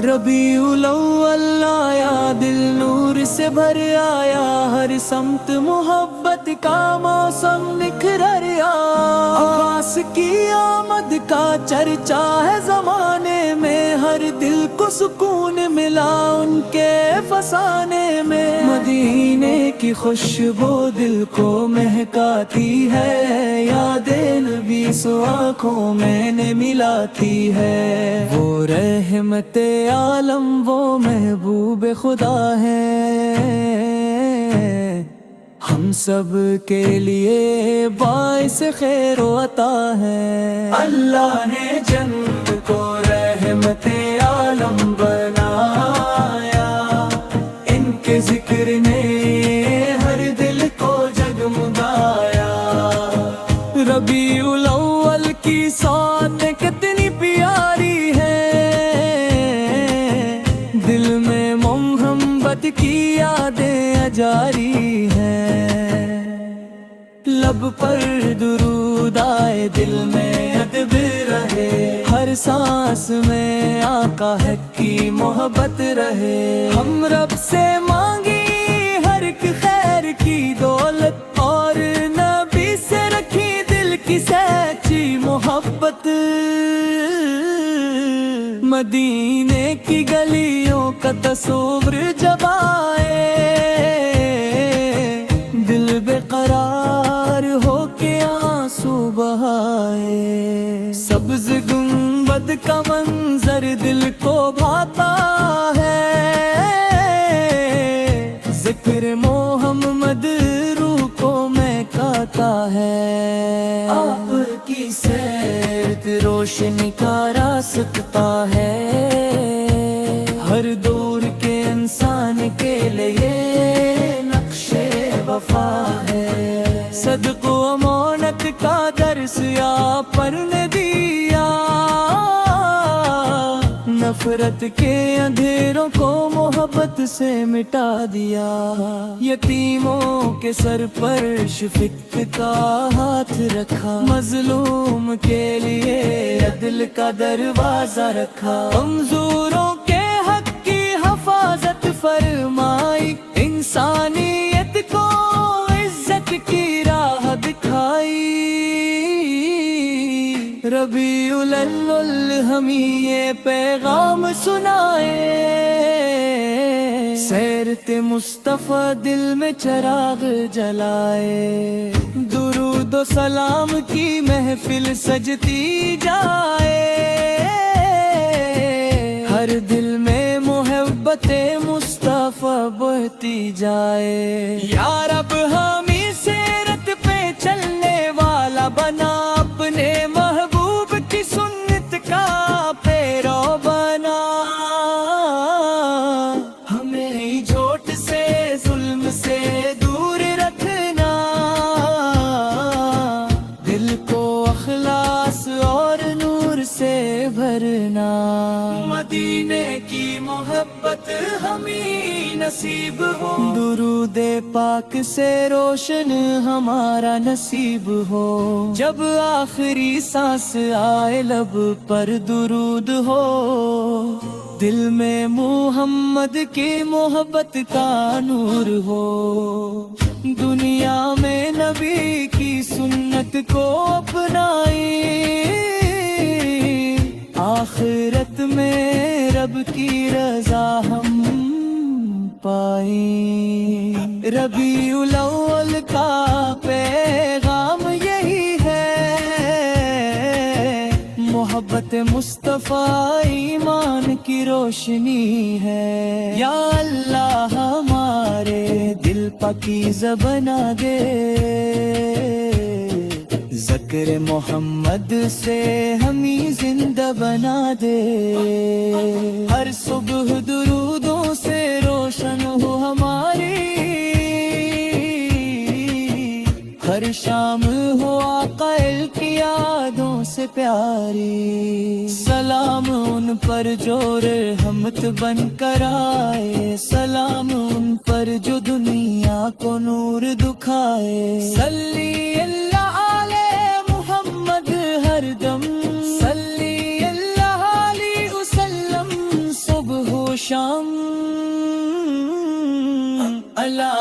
ربیع الاول آیا، دل نور سے بھر آیا، ہر سمت محبت کا موسم نکھر آیا۔ عباس کی آمد کا چرچا ہے زمانے میں، ہر دل کو سکون ملا ان کے فسانے میں۔ مدینے کی خوشبو دل کو مہکاتی ہے، یاد نبی سو آنکھوں میں نے ملاتی ہے۔ وہ رحمت عالم، وہ محبوب خدا ہے، ہم سب کے لیے باعث خیر و عطا ہے۔ اللہ نے جنت کو رحمت عالم بنایا، ان کے ذکر نے ہر دل کو جگمگایا۔ ربیع الاول کی سات کتنی پیاری ہے، دل میں محبت کی یادیں جاری ہیں۔ لب پر درود آئے، دل میں ادب رہے، ہر سانس میں آقا حق کی محبت رہے۔ ہم رب سے مانگی ہر ایک خیر کی دولت، اور نبی سے رکھی دل کی سچی محبت۔ مدینے کی گلیوں کا تصور جب آئے، دل بے قرار ہو کے آنسو بہائے۔ سبز گنبد کا منظر دل کو بھاتا ہے، ذکر محمد روح کو مہکاتا ہے۔ آپ کی سیرت روشنی کا راستہ ہے، ہر دور کے انسان کے لیے نقش وفا ہے۔ صدق و امانت کا درس آپ پر نے دیا، نفرت کے اندھیروں کو محبت سے مٹا دیا۔ یتیموں کے سر پر شفقت کا ہاتھ رکھا، مظلوم کے لیے عدل کا دروازہ رکھا۔ کمزوروں کے حق کی حفاظت فرمائی، انسانیت کو عزت کی راہ دکھائی۔ ربیع الاول ہمیں یہ پیغام سنائے، سیرت مصطفیٰ دل میں چراغ جلائے۔ درود و سلام کی محفل سجتی جائے، ہر دل میں محبت مصطفیٰ بہتی جائے۔ یا رب ہمیں سیرت پہ چلنے والا بنا، اپنے محبوب کی سنت کا پیرو بنا۔ ہمیں جھوٹ سے ظلم سے دور رکھنا، دل کو اخلاص اور نور سے بھرنا۔ مدینے کی محبت ہمیں نصیب ہو، درود پاک سے روشن ہمارا نصیب ہو۔ جب آخری سانس آئے لب پر درود ہو، دل میں محمد کی محبت کا نور ہو۔ دنیا میں نبی کی سنت کو اپنائی، آخرت میں رب کی رضا ہم پائیں۔ ربیع الاول کا پیغام یہی ہے، محبت مصطفیٰ ایمان کی روشنی ہے۔ یا اللہ ہمارے دل پاکیزہ بنا دے، ذکر محمد سے ہمیں زندہ بنا دے۔ ہر صبح درودوں سے روشن ہو ہماری، ہر شام ہو آقا کی یادوں سے پیاری، سلام ان پر جو رحمت بن کر آئے، سلام ان پر جو دنیا کو نور دکھائے، صلی اللہ علیہ محمد ہر دم، صلی اللہ علیہ وسلم صبح و شام، اللہ